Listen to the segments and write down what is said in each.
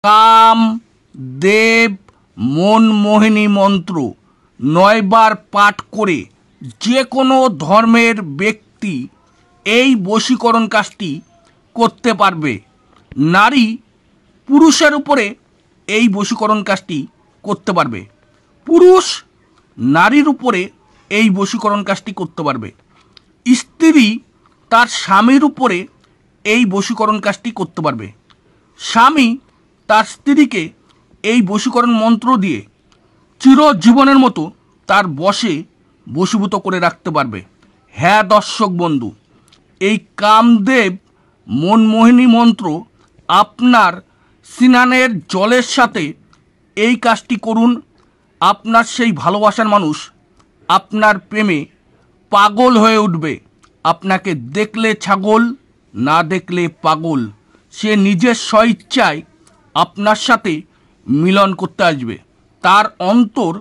কাম দেব মনমোহিনী মন্ত্র 9 বার পাঠ করে যে কোনো ধর্মের ব্যক্তি এই বশীকরণ কাজটি করতে পারবে। নারী পুরুষের উপরে এই বশীকরণ কাজটি করতে পারবে, পুরুষ নারীর উপরে এই বশীকরণ কাজটি করতে পারবে, স্ত্রী তার স্বামীর উপরে এই বশীকরণ কাজটি করতে পারবে, স্বামী তার স্ত্রীকে এই বশীকরণ মন্ত্র দিয়ে চিরজীবনের মতো তার বশে বশীভূত করে রাখতে পারবে। হ্যাঁ দর্শক বন্ধু, এই কামদেব মনমোহিনী মন্ত্র আপনার স্নানের জলের সাথে এই কাজটি করুন। আপনার সেই ভালোবাসার মানুষ আপনার প্রেমে পাগল হয়ে উঠবে। আপনাকে দেখলে ছাগল, না দেখলে পাগল। সে নিজের স্বইচ্ছায় আপনার সাথে মিলন করতে আসবে। তার অন্তর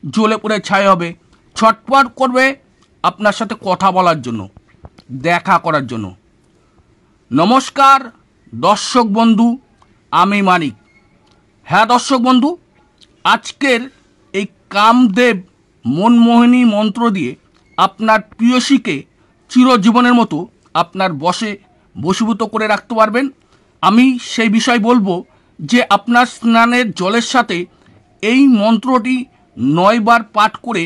জ্বলে পড়ে ছাই হবে, ছটফট করবে আপনার সাথে কথা বলার জন্য, দেখা করার জন্য। নমস্কার দর্শক বন্ধু, আমি মানিক। হ্যাঁ দর্শক বন্ধু, আজকের এই কামদেব মনমোহিনী মন্ত্র দিয়ে আপনার প্রিয়সীকে চিরজীবনের মতো আপনার বশে বশীভূত করে রাখতে পারবেন। আমি সেই বিষয় বলবো যে আপনার স্নানের জলের সাথে এই মন্ত্রটি 9 বার পাঠ করে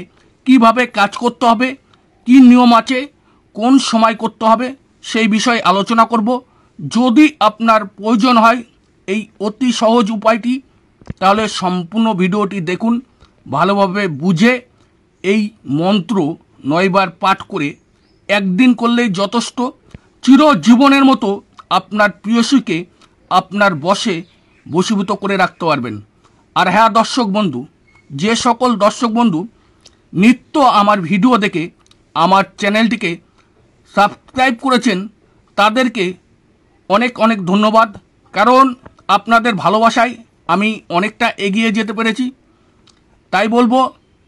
কিভাবে কাজ করতে হবে, কি নিয়ম আছে, কোন সময় করতে হবে, সেই বিষয়ে আলোচনা করব। যদি আপনার প্রয়োজন হয় এই অতি সহজ উপায়টি, তাহলে সম্পূর্ণ ভিডিওটি দেখুন। ভালোভাবে বুঝে এই মন্ত্র 9 বার পাঠ করে একদিন করলেই যথেষ্ট। চিরজীবনের মতো আপনার প্রিয়সীকে আপনার বশে বশীভূত করে রাখতে পারবেন। আর হ্যাঁ দর্শক বন্ধু, যে সকল দর্শক বন্ধু নিত্য আমার ভিডিও দেখে আমার চ্যানেলটিকে সাবস্ক্রাইব করেছেন, তাদেরকে অনেক অনেক ধন্যবাদ। কারণ আপনাদের ভালোবাসায় আমি অনেকটা এগিয়ে যেতে পেরেছি। তাই বলবো,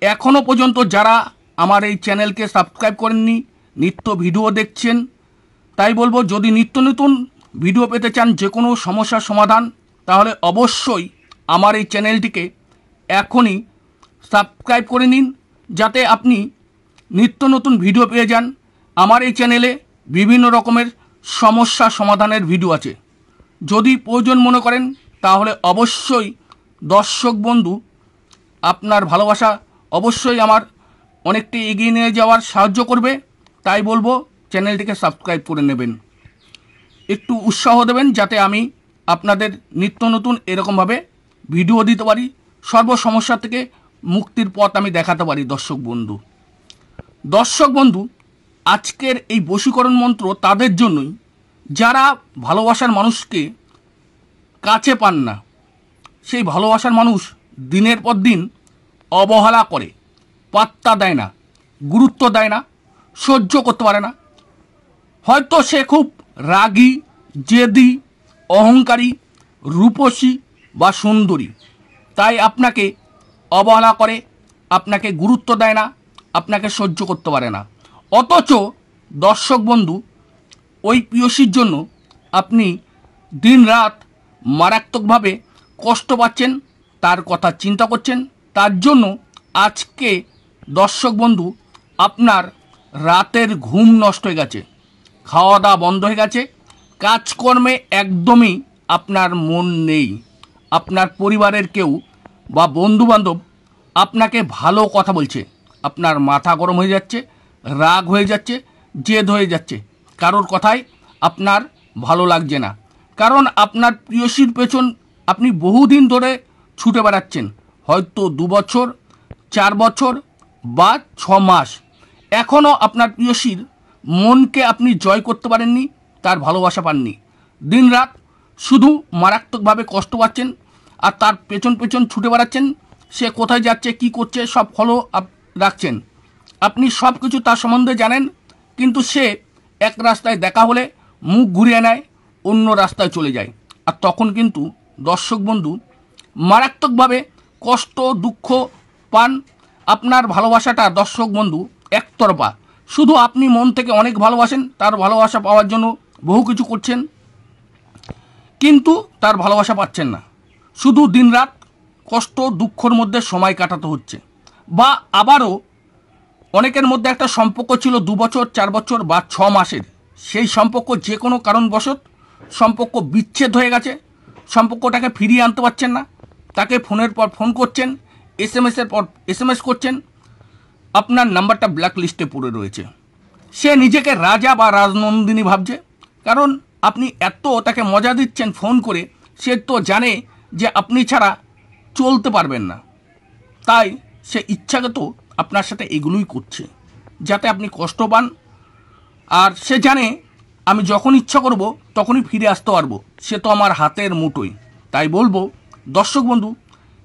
এখনও পর্যন্ত যারা আমার এই চ্যানেলকে সাবস্ক্রাইব করেননি, নিত্য ভিডিও দেখছেন, তাই বলবো যদি নিত্য নতুন ভিডিও পেতে চান, যে কোনো সমস্যার সমাধান, তাহলে অবশ্যই আমার এই চ্যানেলটিকে এখনই সাবস্ক্রাইব করে নিন, যাতে আপনি নিত্য নতুন ভিডিও পেয়ে যান। আমার এই চ্যানেলে বিভিন্ন রকমের সমস্যা সমাধানের ভিডিও আছে। যদি প্রয়োজন মনে করেন, তাহলে অবশ্যই দর্শক বন্ধু আপনার ভালোবাসা অবশ্যই আমার অনেকটা এগিয়ে নিয়ে যাওয়ার সাহায্য করবে। তাই বলবো চ্যানেলটিকে সাবস্ক্রাইব করে নেবেন, একটু উৎসাহ দেবেন, যাতে আমি আপনাদের নিত্য নতুন এরকমভাবে ভিডিও দিতে পারি, সর্বসমস্যা থেকে মুক্তির পথ আমি দেখাতে পারি। দর্শক বন্ধু, আজকের এই বশীকরণ মন্ত্র তাদের জন্যই যারা ভালোবাসার মানুষকে কাছে পান না। সেই ভালোবাসার মানুষ দিনের পর দিন অবহেলা করে, পাত্তা দেয় না, গুরুত্ব দেয় না, সহ্য করতে পারে না। হয়তো সে খুব রাগী, জেদি, অহংকারী, রূপসী বা সুন্দরী, তাই আপনাকে অবহেলা করে, আপনাকে গুরুত্ব দেয় না, আপনাকে সহ্য করতে পারে না। অথচ দর্শক বন্ধু, ওই প্রিয়সীর জন্য আপনি দিন রাত মারাত্মকভাবে কষ্ট পাচ্ছেন, তার কথা চিন্তা করছেন। তার জন্য আজকে দর্শক বন্ধু আপনার রাতের ঘুম নষ্ট হয়ে গেছে, খাওয়া দাওয়া বন্ধ হয়ে গেছে, কাজকর্মে একদমই আপনার মন নেই। আপনার পরিবারের কেউ বা বন্ধুবান্ধব আপনাকে ভালো কথা বলছে, আপনার মাথা গরম হয়ে যাচ্ছে, রাগ হয়ে যাচ্ছে, জেদ হয়ে যাচ্ছে, কারোর কথায় আপনার ভালো লাগছে না। কারণ আপনার প্রিয়সীর পেছন আপনি বহুদিন ধরে ছুটে বেড়াচ্ছেন, হয়তো 2 বছর, 4 বছর বা 6 মাস। এখনও আপনার প্রিয়সীর মনকে আপনি জয় করতে পারেননি, তার ভালোবাসা পাননি। দিন রাত শুধু মারাত্মকভাবে কষ্ট পাচ্ছেন, আর তার পেছন পেছন ছুটে বেড়াচ্ছেন। সে কোথায় যাচ্ছে, কি করছে, সব ফলো রাখছেন। আপনি সব কিছু তার সম্বন্ধে জানেন, কিন্তু সে এক রাস্তায় দেখা হলে মুখ ঘুরিয়ে নেয়, অন্য রাস্তায় চলে যায়। আর তখন কিন্তু দর্শক বন্ধু মারাত্মকভাবে কষ্ট, দুঃখ পান। আপনার ভালোবাসাটা দর্শক বন্ধু একতরফা। শুধু আপনি মন থেকে অনেক ভালোবাসেন, তার ভালোবাসা পাওয়ার জন্য বহু কিছু করছেন, কিন্তু তার ভালোবাসা পাচ্ছেন না। শুধু দিনরাত কষ্ট দুঃখর মধ্যে সময় কাটাতে হচ্ছে। বা আবারও অনেকের মধ্যে একটা সম্পর্ক ছিল 2 বছর 4 বছর বা 6 মাসের, সেই সম্পর্ক যে কোনো কারণবশত সম্পর্ক বিচ্ছেদ হয়ে গেছে, সম্পর্কটাকে ফিরিয়ে আনতে পারছেন না, তাকে ফোনের পর ফোন করছেন, এসএমএসের পর এসএমএস করছেন, আপনার নাম্বারটা ব্ল্যাক লিস্টে পড়ে রয়েছে। সে নিজেকে রাজা বা রাজনন্দিনী ভাবছে, কারণ আপনি এত তাকে মজা দিচ্ছেন ফোন করে, সে তো জানে যে আপনি ছাড়া চলতে পারবেন না, তাই সে ইচ্ছাগত আপনার সাথে এগুলোই করছে যাতে আপনি কষ্ট পান। আর সে জানে আমি যখন ইচ্ছা করব তখনই ফিরে আসতে পারবো, সে তো আমার হাতের মুঠোই। তাই বলবো দর্শক বন্ধু,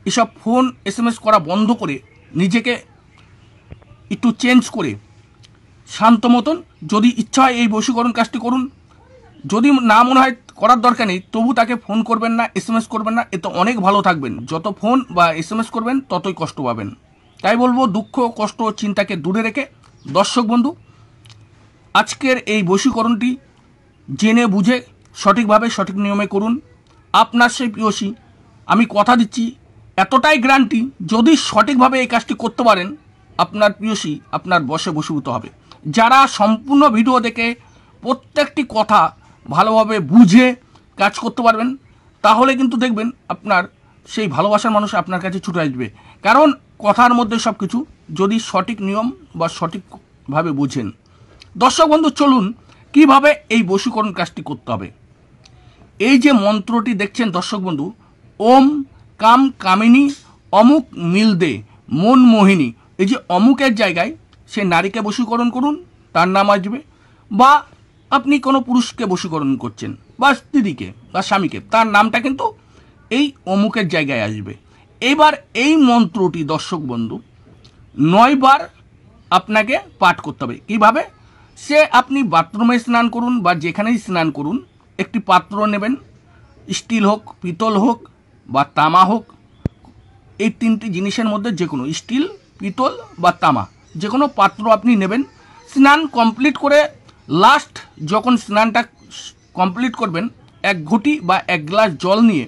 এসব ফোন এসএমএস করা বন্ধ করে নিজেকে একটু চেঞ্জ করে শান্ত মতন যদি ইচ্ছা হয় এই বশীকরণ কাজটি করুন। যদি না মনে হয় করার দরকার নেই, তবু তাকে ফোন করবেন না, এসএমএস করবেন না, এতে অনেক ভালো থাকবেন। যত ফোন বা এসএমএস করবেন ততই কষ্ট পাবেন। তাই বলবো দুঃখ কষ্ট চিন্তাকে দূরে রেখে দর্শক বন্ধু আজকের এই বশীকরণটি জেনে বুঝে সঠিকভাবে সঠিক নিয়মে করুন। আপনার সেই প্রিয়সী, আমি কথা দিচ্ছি, এতটাই গ্যারান্টি, যদি সঠিকভাবে এই কাজটি করতে পারেন আপনার প্রিয়সী আপনার বশে বশীভূত হবে। যারা সম্পূর্ণ ভিডিও দেখে প্রত্যেকটি কথা ভালোভাবে বুঝে কাজ করতে পারবেন, তাহলে কিন্তু দেখবেন আপনার সেই ভালোবাসার মানুষ আপনার কাছে ছুটে আসবে। কারণ কথার মধ্যে সব কিছু, যদি সঠিক নিয়ম বা সঠিকভাবে বুঝেন। দর্শক বন্ধু চলুন কিভাবে এই বশীকরণ কাজটি করতে হবে। এই যে মন্ত্রটি দেখছেন দর্শক বন্ধু, ওম কাম কামিনী অমুক মিল দে মন মোহিনী, এই যে অমুকের জায়গায় সে নারীকে বশীকরণ করুন, তার নাম আসবে। বা আপনি কোনো পুরুষকে বশীকরণ করছেন বা স্ত্রীকে বা স্বামীকে, তার নামটা কিন্তু এই অমুকের জায়গায় আসবে। এবার এই মন্ত্রটি দর্শক বন্ধু 9 বার আপনাকে পাঠ করতে হবে। কীভাবে? সে আপনি বাথরুমে স্নান করুন বা যেখানেই স্নান করুন, একটি পাত্র নেবেন, স্টিল হোক, পিতল হোক বা তামা হোক, এই 3টি জিনিসের মধ্যে যে কোনো, স্টিল, পিতল বা তামা, যে কোনো পাত্র আপনি নেবেন। স্নান কমপ্লিট করে লাস্ট যখন স্নানটা কমপ্লিট করবেন, 1 ঘটি বা 1 গ্লাস জল নিয়ে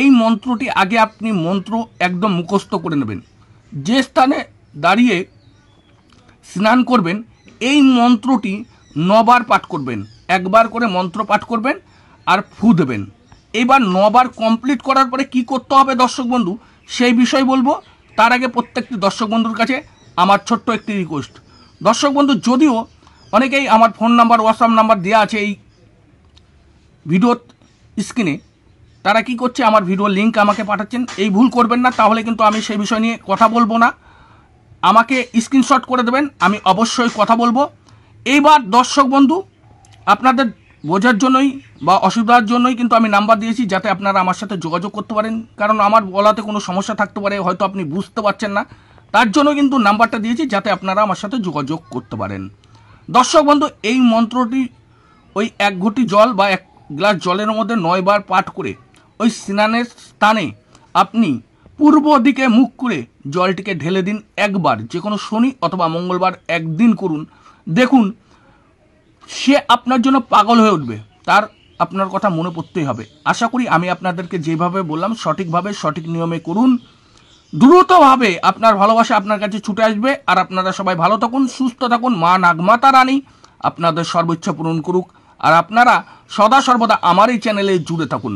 এই মন্ত্রটি আগে আপনি মন্ত্র একদম মুখস্থ করে নেবেন। যে স্থানে দাঁড়িয়ে স্নান করবেন এই মন্ত্রটি 9 বার পাঠ করবেন, 1 বার করে মন্ত্র পাঠ করবেন আর ফু দেবেন। এবার 9 বার কমপ্লিট করার পরে কি করতে হবে দর্শক বন্ধু সেই বিষয় বলবো। তার আগে প্রত্যেকটি দর্শক বন্ধুর কাছে আমার ছোট্ট একটি রিকোয়েস্ট। দর্শক বন্ধু যদিও অনেকেই আমার ফোন নাম্বার হোয়াটসঅ্যাপ নাম্বার দেওয়া আছে এই ভিডিওর স্ক্রিনে, তারা কি করছে আমার ভিডিওর লিঙ্ক আমাকে পাঠাচ্ছেন, এই ভুল করবেন না, তাহলে কিন্তু আমি সেই বিষয় নিয়ে কথা বলবো না। আমাকে স্ক্রিনশট করে দেবেন, আমি অবশ্যই কথা বলবো। এইবার দর্শক বন্ধু আপনাদের বোঝার জন্যই বা অসুবিধার জন্যই কিন্তু আমি নাম্বার দিয়েছি, যাতে আপনারা আমার সাথে যোগাযোগ করতে পারেন। কারণ আমার বলাতে কোনো সমস্যা থাকতে পারে, হয়তো আপনি বুঝতে পারছেন না, তার জন্য কিন্তু নাম্বারটা দিয়েছি যাতে আপনারা আমার সাথে যোগাযোগ করতে পারেন। দর্শক বন্ধু এই মন্ত্রটি ওই 1 ঘটি জল বা 1 গ্লাস জলের মধ্যে 9 বার পাঠ করে ওই স্নানের স্থানে আপনি পূর্ব দিকে মুখ করে জলটিকে ঢেলে দিন একবার। যে কোনো শনি অথবা মঙ্গলবার একদিন করুন, দেখুন সে আপনার জন্য পাগল হয়ে উঠবে, তার আপনার কথা মনে পড়তেই হবে। আশা করি আমি আপনাদেরকে যেভাবে বললাম সঠিকভাবে সঠিক নিয়মে করুন, দ্রুতভাবে আপনার ভালোবাসা আপনার কাছে ছুটে আসবে। আর আপনারা সবাই ভালো থাকুন, সুস্থ থাকুন, মা নাগমাতা রানী আপনাদের সর্বোচ্চ পূরণ করুক। আর আপনারা সদা সর্বদা আমার এই চ্যানেলে জুড়ে থাকুন।